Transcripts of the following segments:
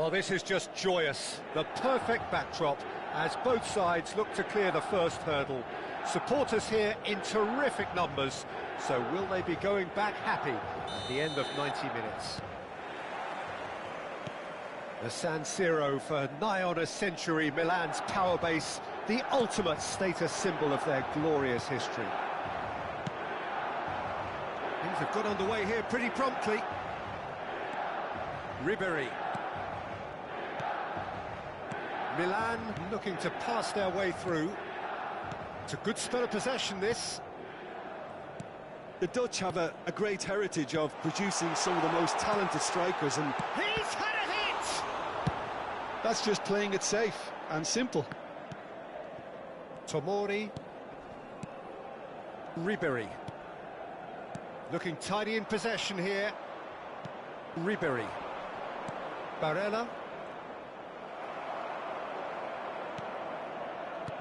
Well, this is just joyous. The perfect backdrop as both sides look to clear the first hurdle. Supporters here in terrific numbers, so will they be going back happy at the end of 90 minutes? The San Siro for nigh on a century, Milan's power base, the ultimate status symbol of their glorious history. Things have got underway here pretty promptly. Ribery. Milan looking to pass their way through. It's a good spell of possession, this. The Dutch have a great heritage of producing some of the most talented strikers, and He's had a hit! that's just playing it safe and simple. Tomori. Ribery. Looking tidy in possession here. Ribery. Barella.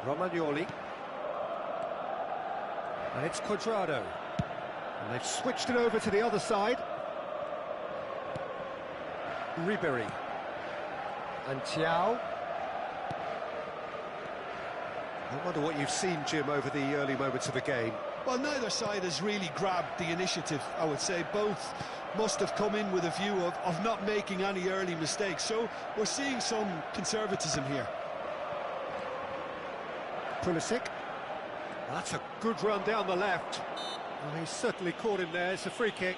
Romagnoli. And it's Cuadrado. And they've switched it over to the other side. Ribery. And Thiaw. I wonder what you've seen, Jim, over the early moments of the game. Well, neither side has really grabbed the initiative, I would say. Both must have come in with a view of not making any early mistakes. So we're seeing some conservatism here. Pulisic. That's a good run down the left. Well, he's certainly caught him there. It's a free kick.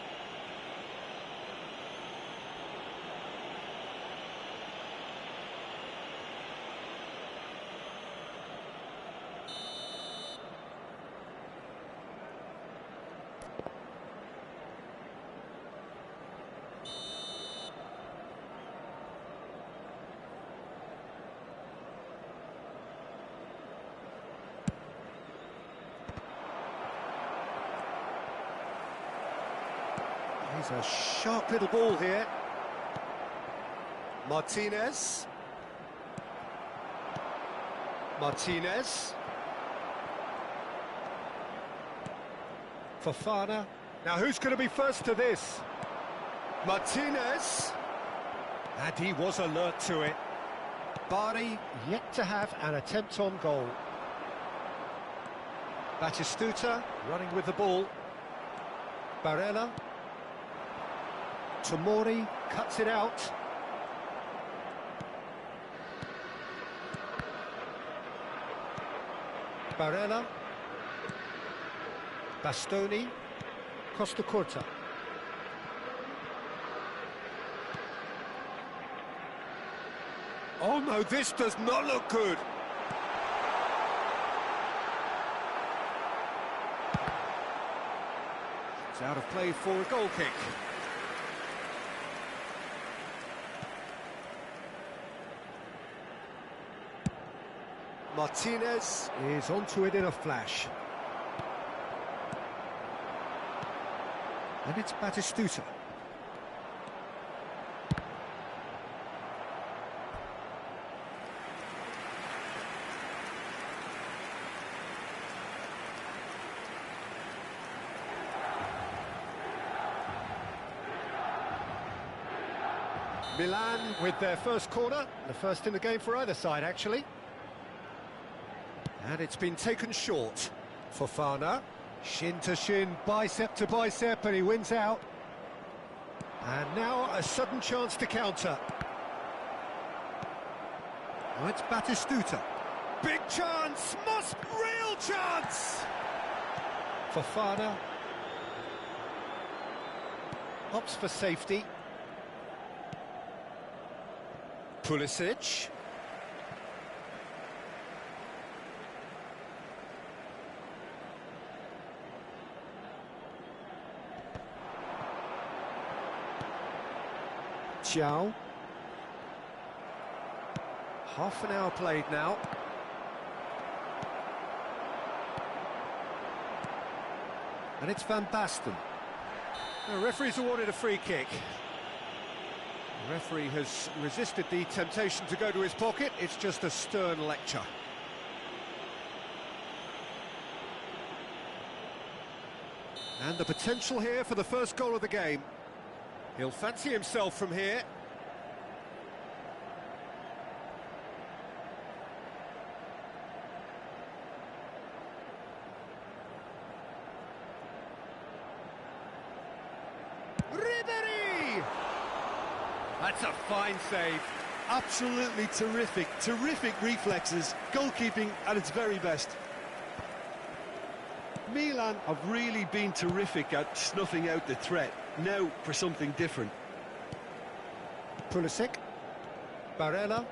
He's a sharp little ball here. Martinez. Martinez. Fofana. Now who's going to be first to this? Martinez. And he was alert to it. Bari yet to have an attempt on goal. Batistuta running with the ball. Barella. Tomori cuts it out. Barella. Bastoni. Costa Curta. Oh no, this does not look good. It's out of play for a goal kick. Martinez is onto it in a flash. And it's Batistuta. Milan with their first corner, the first in the game for either side, actually. And it's been taken short. Fofana, shin to shin, bicep to bicep, and he wins out. And now a sudden chance to counter. Oh, it's Batistuta. Big chance, real chance! Fofana opts for safety. Pulisic. Xiao. Half an hour played now. And it's Van Basten. The referee's awarded a free kick. The referee has resisted the temptation to go to his pocket. It's just a stern lecture. And the potential here for the first goal of the game. He'll fancy himself from here. Ribery! That's a fine save. Absolutely terrific, terrific reflexes, goalkeeping at its very best. Milan have really been terrific at snuffing out the threat. Now for something different. Pulisic. Barella.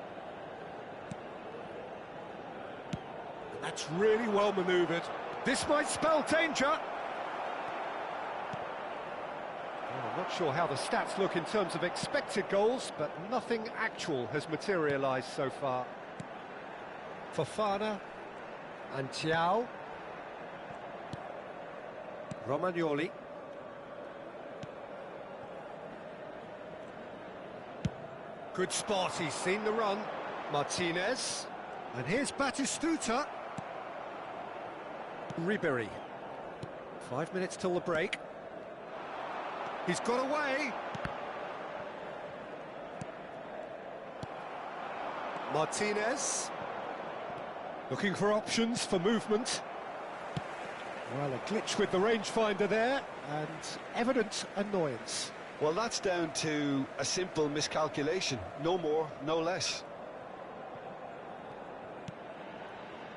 That's really well manoeuvred. This might spell danger. Well, I'm not sure how the stats look in terms of expected goals, but nothing actual has materialised so far. Fofana and Xiao. Romagnoli. Good spot, he's seen the run. Martinez. And here's Batistuta. Ribery. 5 minutes till the break. He's got away. Martinez. Looking for options for movement. Well, a glitch with the rangefinder there, and evident annoyance. Well, that's down to a simple miscalculation. No more, no less.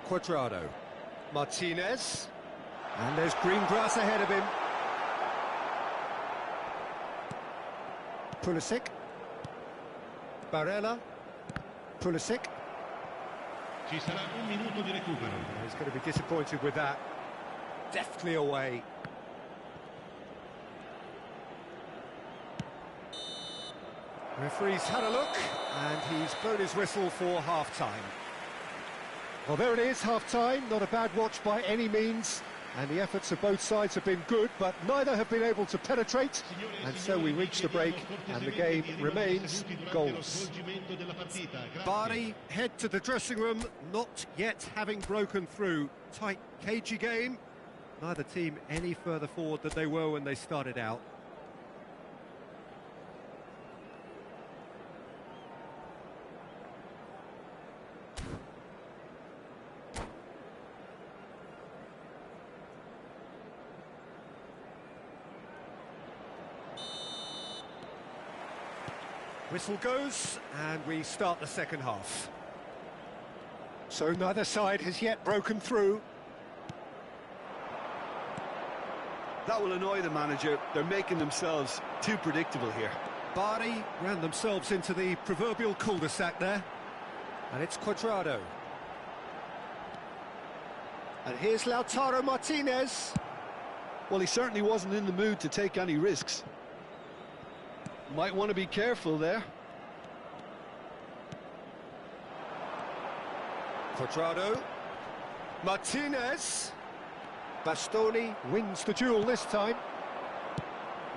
Cuadrado. Martinez. And there's green grass ahead of him. Pulisic. Barella. Pulisic. Ci sarà un minuto di recupero. He's going to be disappointed with that. Deftly away. Referee's had a look, and he's blown his whistle for half-time. Well, there it is, half-time. Not a bad watch by any means, and the efforts of both sides have been good, but neither have been able to penetrate, and so we reach the break, and the game remains goalless. Bari head to the dressing room, not yet having broken through. Tight, cagey game. Neither team any further forward than they were when they started out. Whistle goes, and we start the second half. So neither side has yet broken through. That will annoy the manager. They're making themselves too predictable here. Bari ran themselves into the proverbial cul-de-sac there. And it's Cuadrado. And here's Lautaro Martinez. Well, he certainly wasn't in the mood to take any risks. Might want to be careful there. Cuadrado. Martinez. Bastoni wins the duel this time.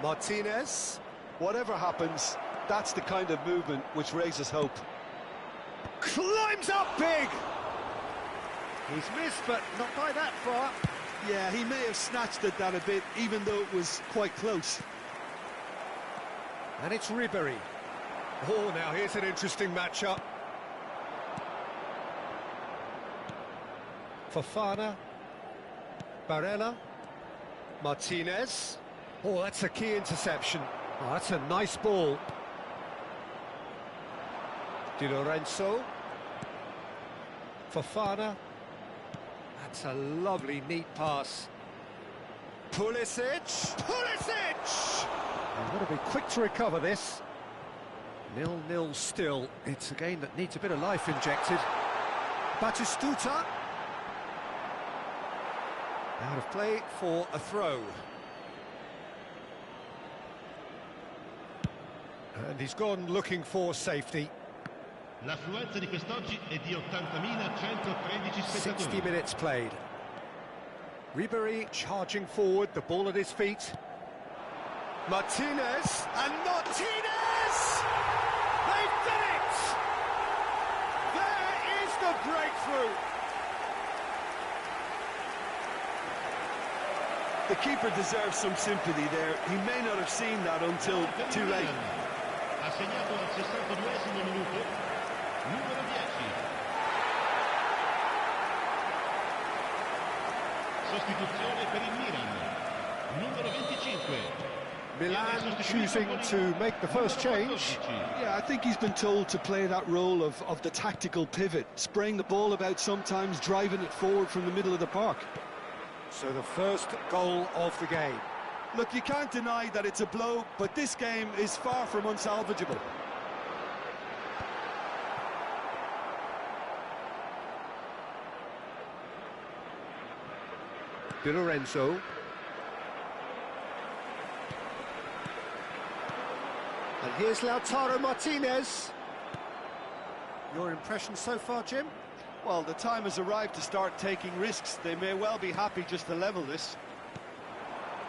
Martinez. Whatever happens, that's the kind of movement which raises hope. Climbs up big! He's missed, but not by that far. Yeah, he may have snatched at that a bit, even though it was quite close. And it's Ribery. Oh, now here's an interesting matchup. Fofana. Barella. Martinez. Oh, that's a key interception. Oh, that's a nice ball. Di Lorenzo. Fofana. That's a lovely, neat pass. Pulisic! Pulisic! You've got to be quick to recover this. 0-0 still. It's a game that needs a bit of life injected. Batistuta. Out of play for a throw. And he's gone looking for safety. L'affluenza di quest'oggi è di 80.113 spettatori. 60 minutes played. Ribery charging forward, the ball at his feet. Martinez, and Martinez! They've done it! There is the breakthrough! The keeper deserves some sympathy there. He may not have seen that until too late. Ha segnato al 62esimo minuto, numero 10. Sostituzione per il Milan, numero 25. Milan choosing to make the first change. Yeah, I think he's been told to play that role of the tactical pivot, spraying the ball about sometimes, driving it forward from the middle of the park. So the first goal of the game. Look, you can't deny that it's a blow, but this game is far from unsalvageable. Di Lorenzo. And here's Lautaro Martinez. Your impression so far, Jim? Well, the time has arrived to start taking risks. They may well be happy just to level this.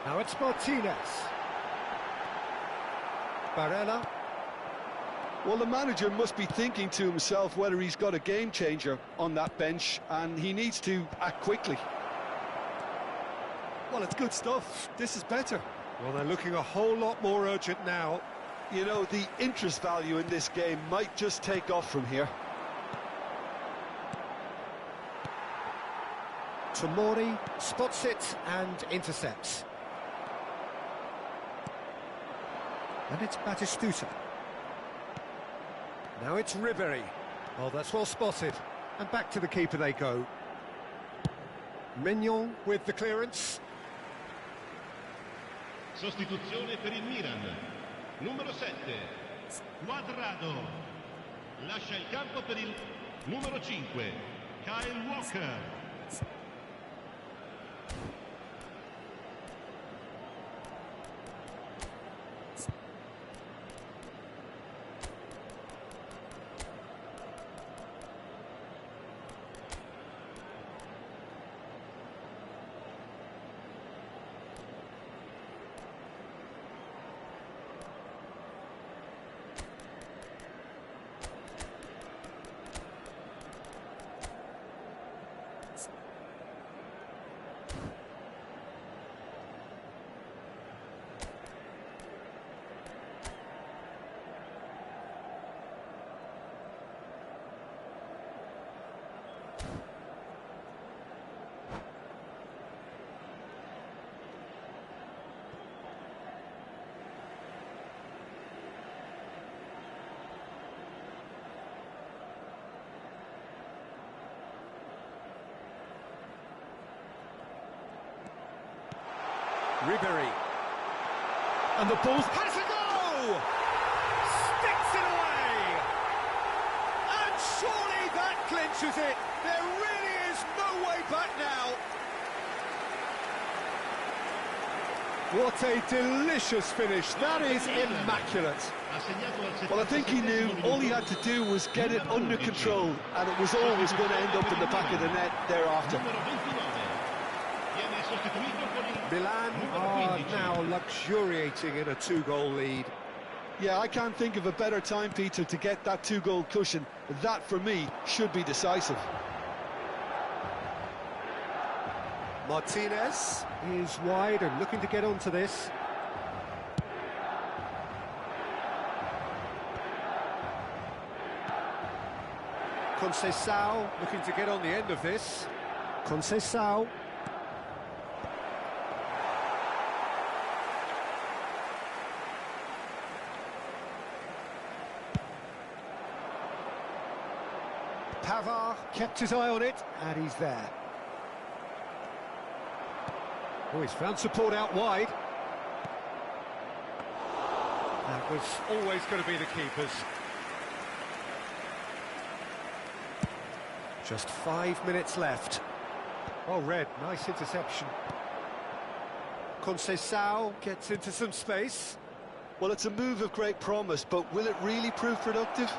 Now it's Martinez. Barella. Well, the manager must be thinking to himself whether he's got a game changer on that bench, and he needs to act quickly. Well, it's good stuff. This is better. Well, they're looking a whole lot more urgent now. You know, the interest value in this game might just take off from here. Tomori spots it and intercepts. And it's Batistuta. Now it's Ribery. Oh, that's well spotted. And back to the keeper they go. Mignon with the clearance. Sostituzione per il Milan, numero 7. Cuadrado. Lascia il campo per il numero 5. Kyle Walker. Ribery. And the ball has a go! Sticks it away! And surely that clinches it. There really is no way back now. What a delicious finish. That is immaculate. Well, I think he knew all he had to do was get it under control, and it was always going to end up in the back of the net thereafter. Milan are now luxuriating in a two-goal lead. Yeah, I can't think of a better time, Peter, to get that two-goal cushion. That, for me, should be decisive. Martinez is wide and looking to get onto this. Conceição looking to get on the end of this. Conceição. Pavard kept his eye on it, and he's there. Oh, he's found support out wide. That was always going to be the keepers. Just 5 minutes left. Oh, Red, nice interception. Conceição gets into some space. Well, it's a move of great promise, but will it really prove productive?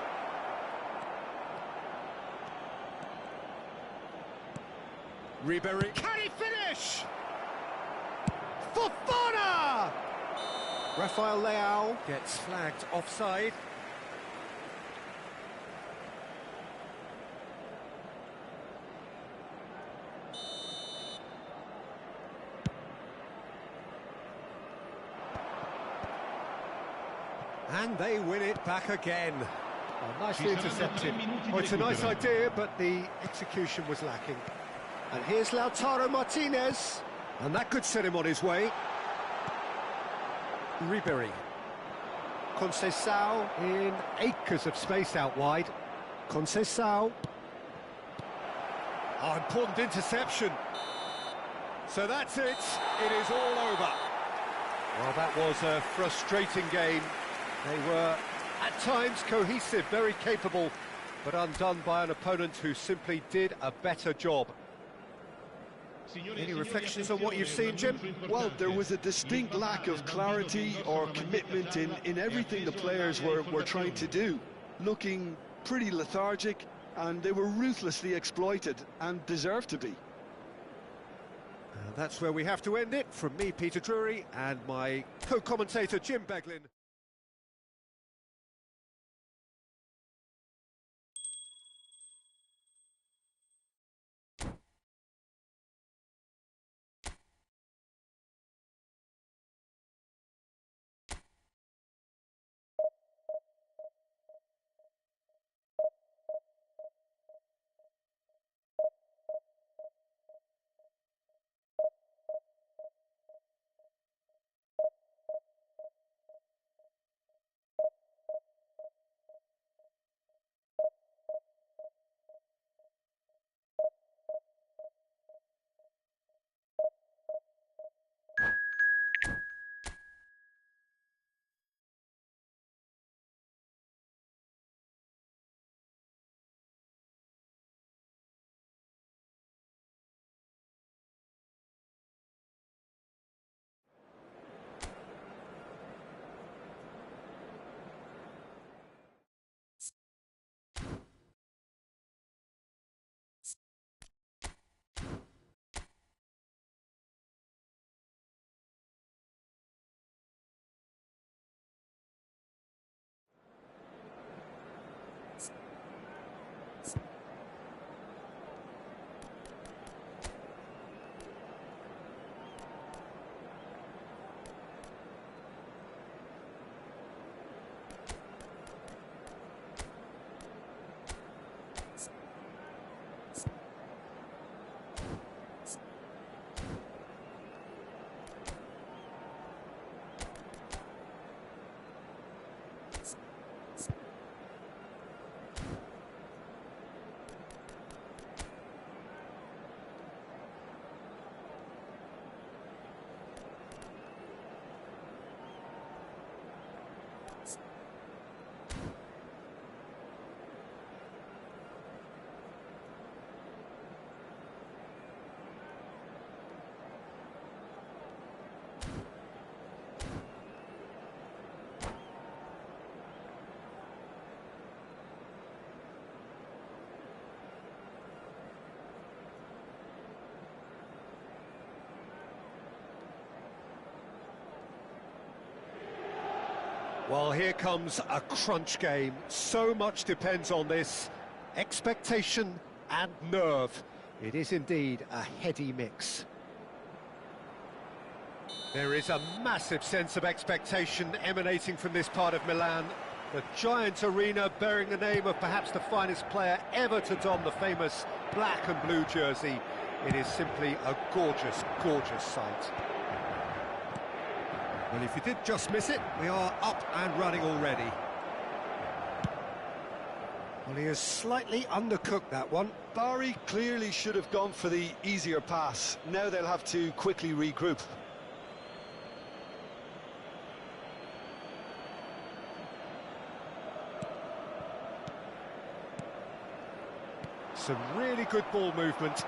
Ribery. Can he finish? Fofana! Rafael Leao gets flagged offside. And they win it back again. Oh, nicely intercepted. Oh, it's a nice idea, but the execution was lacking. And here's Lautaro Martinez. And that could set him on his way. Ribery. Conceição in acres of space out wide. Conceição. Oh, important interception. So that's it. It is all over. Well, that was a frustrating game. They were, at times, cohesive, very capable, but undone by an opponent who simply did a better job. Any reflections on what you've seen, Jim? Well, there was a distinct lack of clarity or commitment in everything the players were trying to do. Looking pretty lethargic, and they were ruthlessly exploited, and deserved to be. That's where we have to end it. From me, Peter Drury, and my co-commentator, Jim Beglin. Well, here comes a crunch game. So much depends on this. Expectation and nerve. It is indeed a heady mix. There is a massive sense of expectation emanating from this part of Milan. The giant arena bearing the name of perhaps the finest player ever to don the famous black and blue jersey. It is simply a gorgeous, gorgeous sight. Well, if you did just miss it, we are up and running already. Well, he has slightly undercooked that one. Barry clearly should have gone for the easier pass. Now they'll have to quickly regroup. Some really good ball movement.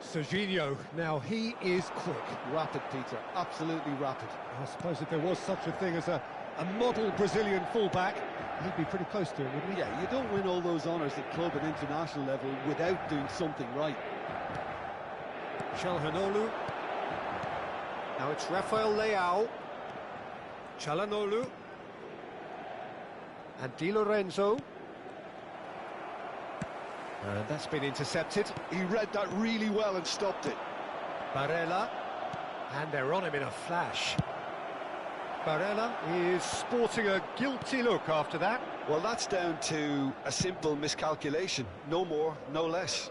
Serginho, now he is quick. Rapid, Peter, absolutely rapid. I suppose if there was such a thing as a model Brazilian fullback, he'd be pretty close to it, wouldn't he? Yeah, you don't win all those honours at club and international level without doing something right. Calhanoglu. Now it's Rafael Leao. Calhanoglu. And Di Lorenzo. And that's been intercepted. He read that really well and stopped it. Barella. And they're on him in a flash. Barella is sporting a guilty look after that. Well, that's down to a simple miscalculation. No more, no less.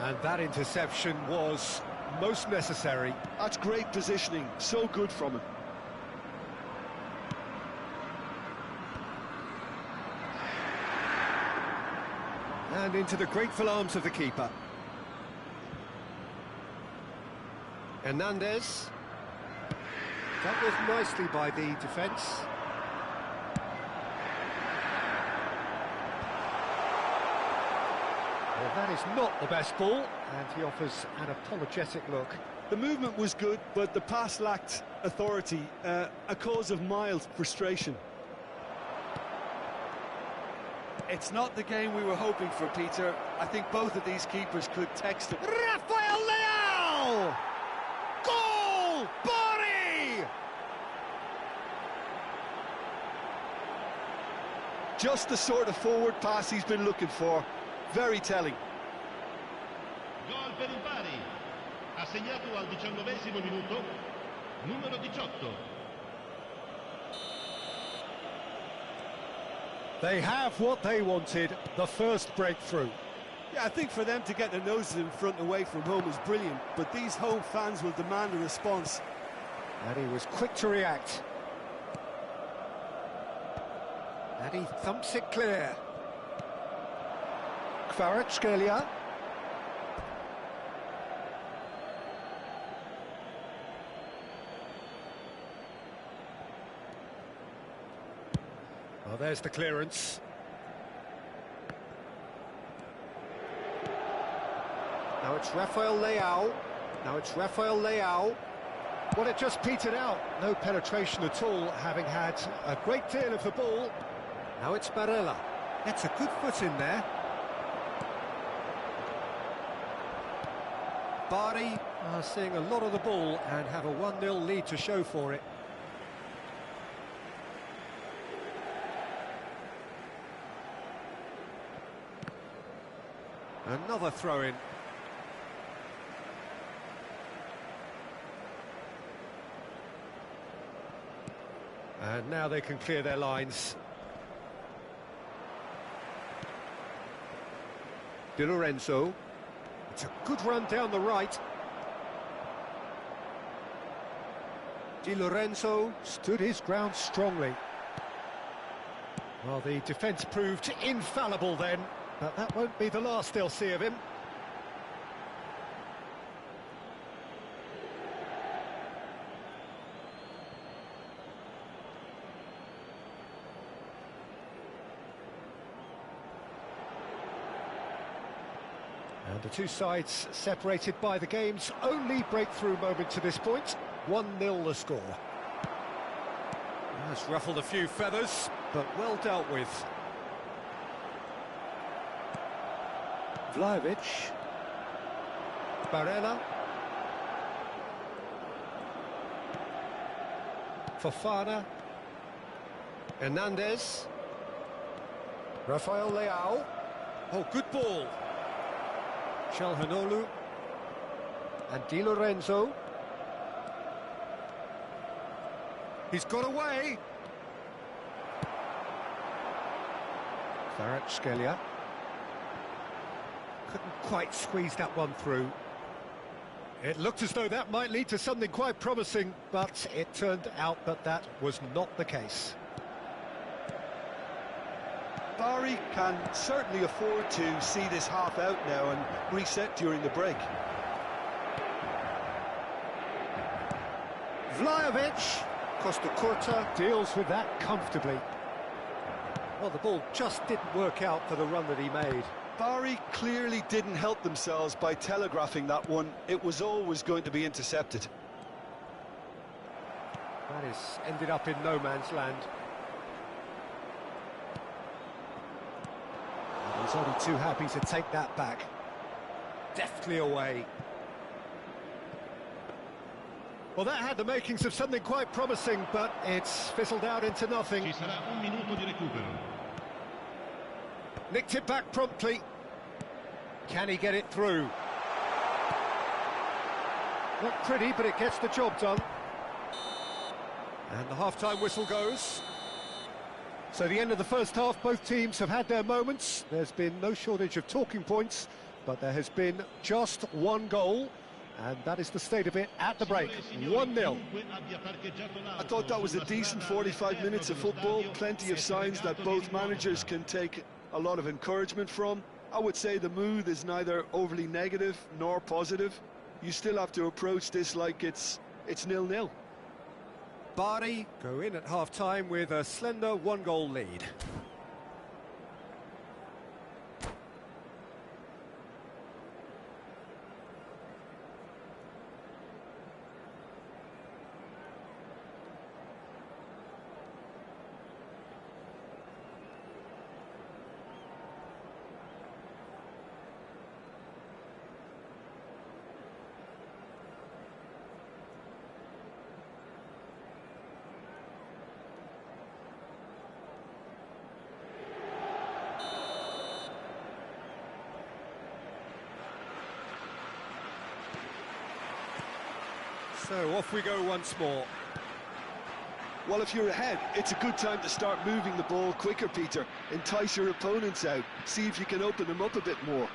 And that interception was most necessary. That's great positioning, so good from him. And into the grateful arms of the keeper. Hernandez. Dealt with nicely by the defence. Well, that is not the best ball, and he offers an apologetic look. The movement was good, but the pass lacked authority, a cause of mild frustration. It's not the game we were hoping for, Peter. I think both of these keepers could text it. Rafael Leao! Goal! Bari! Just the sort of forward pass he's been looking for. Very telling. Gol per il Bari. Ha segnato al 19esimo minuto, numero 18. They have what they wanted, the first breakthrough. Yeah, I think for them to get their noses in front away from home is brilliant, but these home fans will demand a response. And he was quick to react. And he thumps it clear. Kvaratskhelia. Well, there's the clearance. Now it's Rafael Leao. Now it's Rafael Leao. Well, it just petered out. No penetration at all, having had a great deal of the ball. Now it's Barella. Gets a good foot in there. Bari are seeing a lot of the ball and have a 1-0 lead to show for it. Another throw-in. And now they can clear their lines. Di Lorenzo. It's a good run down the right. Di Lorenzo stood his ground strongly. Well, the defence proved infallible then, but that won't be the last they'll see of him. And the two sides separated by the game's only breakthrough moment to this point. 1-0 the score. That's ruffled a few feathers, but well dealt with. Vlahovic. Barella. Fofana. Hernandez. Rafael Leao. Oh, good ball. Calhanoglu. And Di Lorenzo. He's got away. Kvaratskhelia. Couldn't quite squeeze that one through. It looked as though that might lead to something quite promising, but it turned out that that was not the case. Bari can certainly afford to see this half out now and reset during the break. Vlahovic. Costa Curta deals with that comfortably. Well, the ball just didn't work out for the run that he made. Bari clearly didn't help themselves by telegraphing that one. It was always going to be intercepted. That is ended up in no man's land. And he's only too happy to take that back. Deftly away. Well, that had the makings of something quite promising, but it's fizzled out into nothing. Ci sarà un minuto di recupero. Nicked it back promptly. Can he get it through? Not pretty, but it gets the job done. And the half-time whistle goes. So the end of the first half, both teams have had their moments. There's been no shortage of talking points, but there has been just one goal. And that is the state of it at the break, 1-0. I thought that was a decent 45 minutes of football, plenty of signs that both managers can take a lot of encouragement from. I would say the mood is neither overly negative nor positive. You still have to approach this like it's 0-0. Bari go in at half-time with a slender one-goal lead. So off we go once more. Well, if you're ahead, it's a good time to start moving the ball quicker, Peter. Entice your opponents out. See if you can open them up a bit more.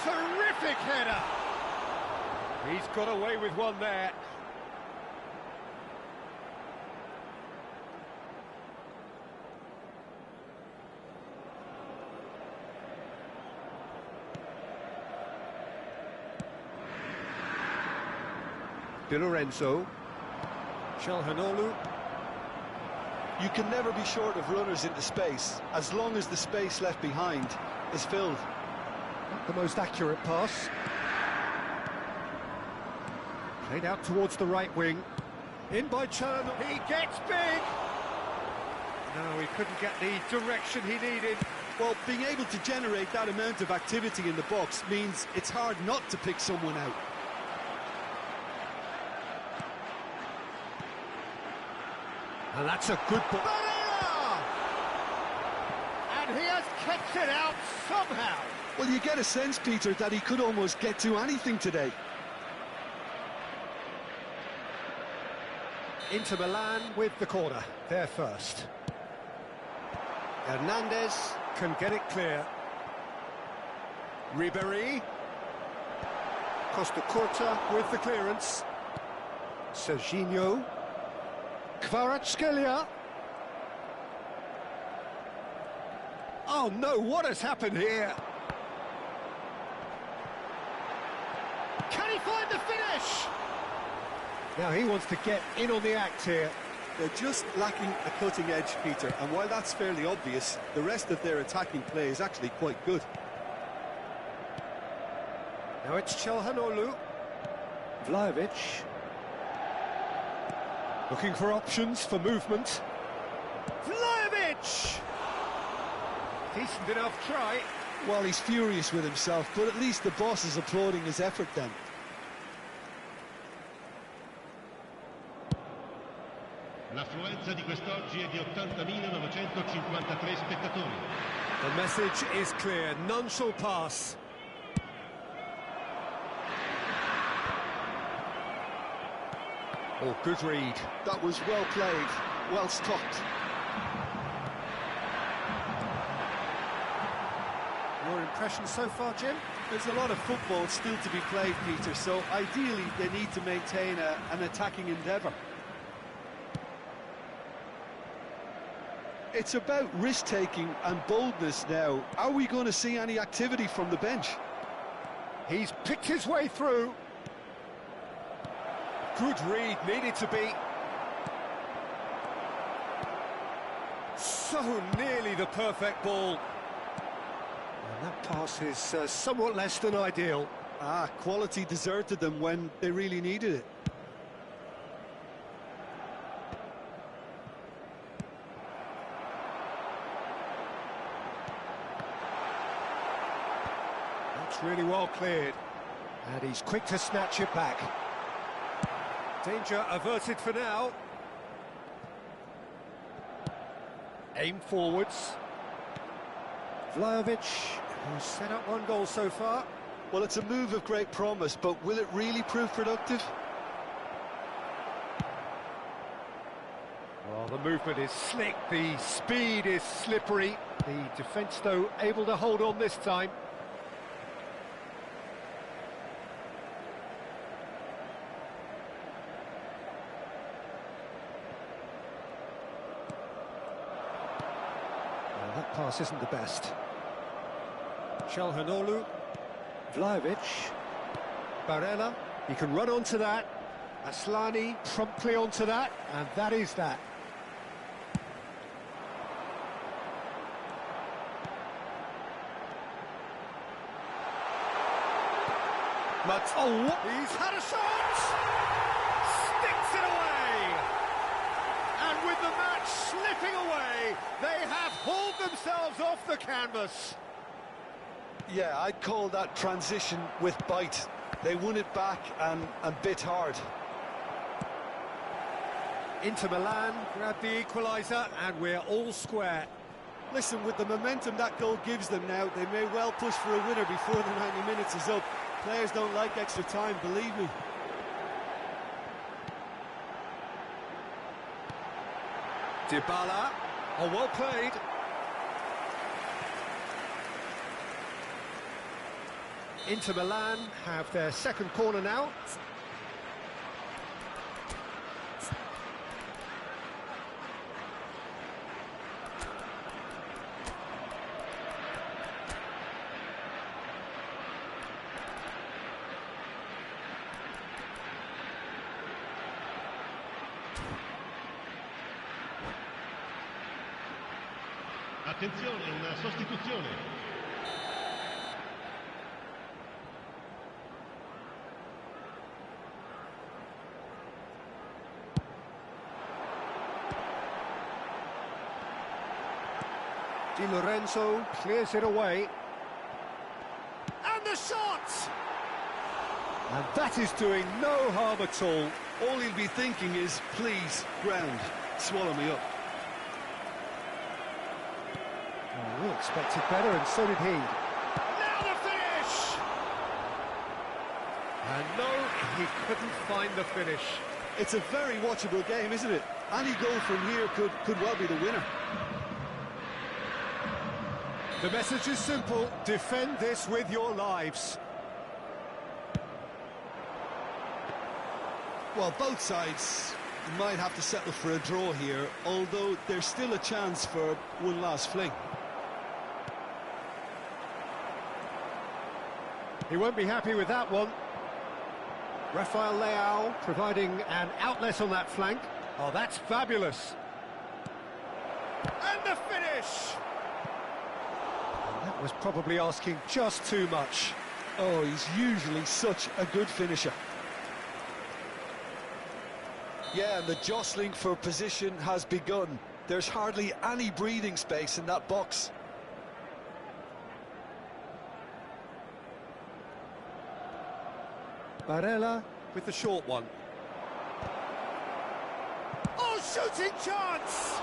Terrific header! He's got away with one there. Di Lorenzo. Calhanoglu. You can never be short of runners into space, as long as the space left behind is filled. Not the most accurate pass. Played out towards the right wing. In by Calhanoglu. He gets big! No, he couldn't get the direction he needed. Well, being able to generate that amount of activity in the box means it's hard not to pick someone out. And that's a good ball. Barella! And he has kept it out somehow. Well, you get a sense, Peter, that he could almost get to anything today. Inter Milan with the corner, there first. Hernandez can get it clear. Ribéry. Costa Curta with the clearance. Serginho. Kvaratskhelia. Oh no, what has happened here? Can he find the finish? Now he wants to get in on the act here. They're just lacking a cutting edge, Peter, and while that's fairly obvious, the rest of their attacking play is actually quite good. Now it's Calhanoglu. Vlahovic. Looking for options for movement. Vlahovic! Decent enough try. Well, he's furious with himself, but at least the boss is applauding his effort then. L'affluenza di quest'oggi è di 80.953 spettatori. The message is clear, none shall pass. Oh, good read. That was well played, well stopped. Your impression so far, Jim? There's a lot of football still to be played, Peter, so ideally they need to maintain an attacking endeavour. It's about risk-taking and boldness now. Are we going to see any activity from the bench? He's picked his way through. Good read, needed to be. So nearly the perfect ball. And that pass is somewhat less than ideal. Quality deserted them when they really needed it. That's really well cleared. And he's quick to snatch it back. Danger averted for now. Aim forwards. Vlahovic, who's set up one goal so far. Well, it's a move of great promise, but will it really prove productive? Well, the movement is slick, the speed is slippery. The defence, though, able to hold on this time. That pass isn't the best. Çalhanoğlu, Vlahovic, Barella, he can run onto that. Aslani promptly onto that, and that is that. He's had a shot! Sticks it away! And with the match slipping away, they have hauled themselves off the canvas. Yeah, I'd call that transition with bite. They won it back and bit hard. Inter Milan grab the equaliser, and we're all square. Listen, with the momentum that goal gives them now, they may well push for a winner before the 90 minutes is up. Players don't like extra time, believe me. Dybala, oh, well played. Inter Milan have their second corner now. Attenzione, una sostituzione. Di Lorenzo clears it away. And the shot! And that is doing no harm at all. All he'll be thinking is, please, ground, swallow me up. Oh, we expected better, and so did he. Now the finish! And no, he couldn't find the finish. It's a very watchable game, isn't it? Any goal from here could well be the winner. The message is simple: defend this with your lives. Well, both sides might have to settle for a draw here, although there's still a chance for one last fling. He won't be happy with that one. Rafael Leao providing an outlet on that flank. Oh, that's fabulous. And the finish! And that was probably asking just too much. Oh, he's usually such a good finisher. Yeah, and the jostling for position has begun. There's hardly any breathing space in that box. Barella with the short one. Oh, shooting chance!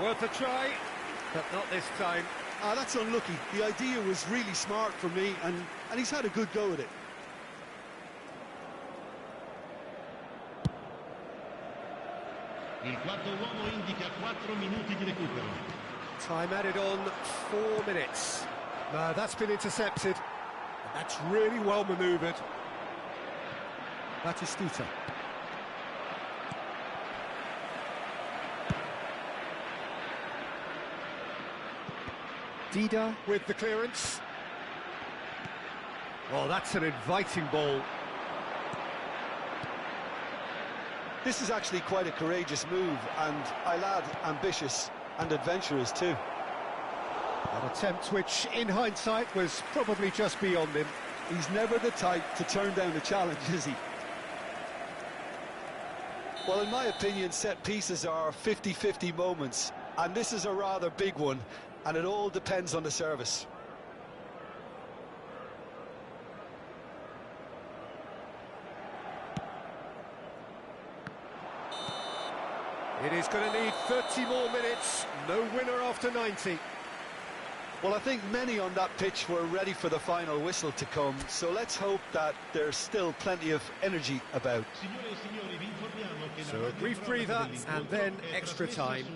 Worth a try, but not this time. Ah, that's unlucky. The idea was really smart from me, and he's had a good go at it. Il quarto uomo indica 4 minuti di recupero. Time added on 4 minutes. No, that's been intercepted. That's really well manoeuvred. Batistuta. Dida with the clearance. Oh, that's an inviting ball. This is actually quite a courageous move, and I'll add ambitious and adventurous too. An attempt which, in hindsight, was probably just beyond him. He's never the type to turn down a challenge, is he? Well, in my opinion, set pieces are 50-50 moments, and this is a rather big one, and it all depends on the service. It is going to need 30 more minutes. No winner after 90. Well, I think many on that pitch were ready for the final whistle to come, so let's hope that there's still plenty of energy about. So a brief breather and then extra time.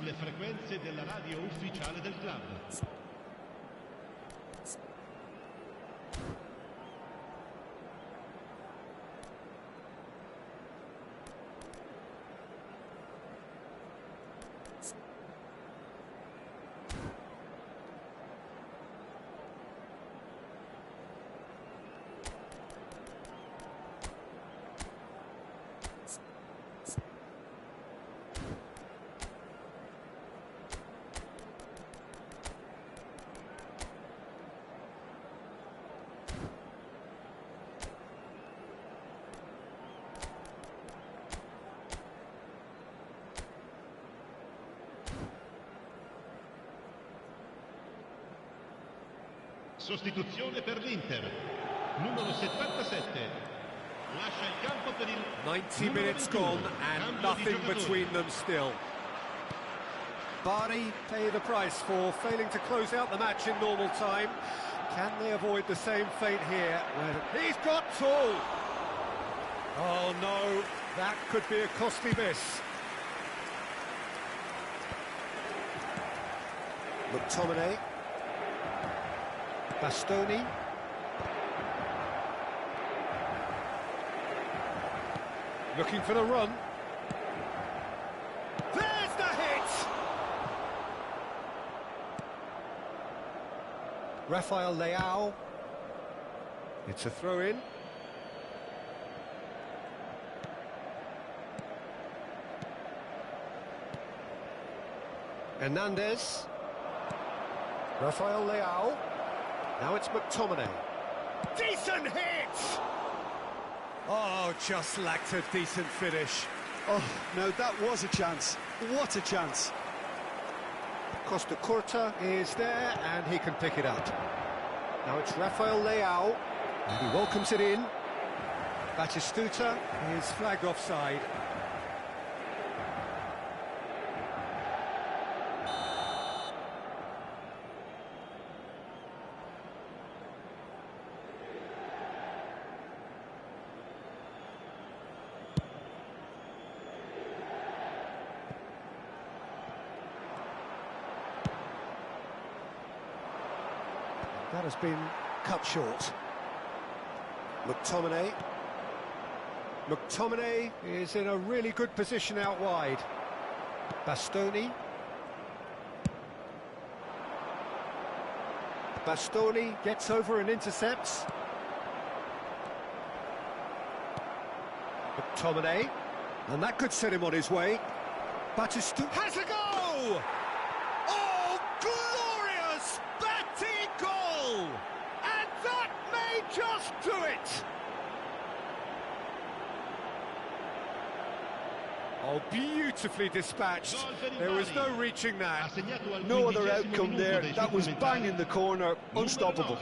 Sostituzione per l'Inter. Numero 77. Lascia il campo per il 90 minutes gone and nothing between them still. Bari pay the price for failing to close out the match in normal time. Can they avoid the same fate here? Where he's got tall. Oh no, that could be a costly miss. McTominay. Bastoni. Looking for the run. There's the hit! Rafael Leao. It's a throw-in. Hernandez. Rafael Leao. Now it's McTominay. Decent hit! Oh, just lacked a decent finish. Oh, no, that was a chance. What a chance. Costa Curta is there, and he can pick it up. Now it's Rafael Leao, and he welcomes it in. Batistuta is flagged offside. That has been cut short. McTominay. McTominay is in a really good position out wide. Bastoni. Bastoni gets over and intercepts. McTominay. And that could set him on his way. Batistuta has a go! Oh, glorious Batty goal! And that may just do it! Oh, beautifully dispatched. There was no reaching that. No other outcome there. That was bang in the corner, unstoppable.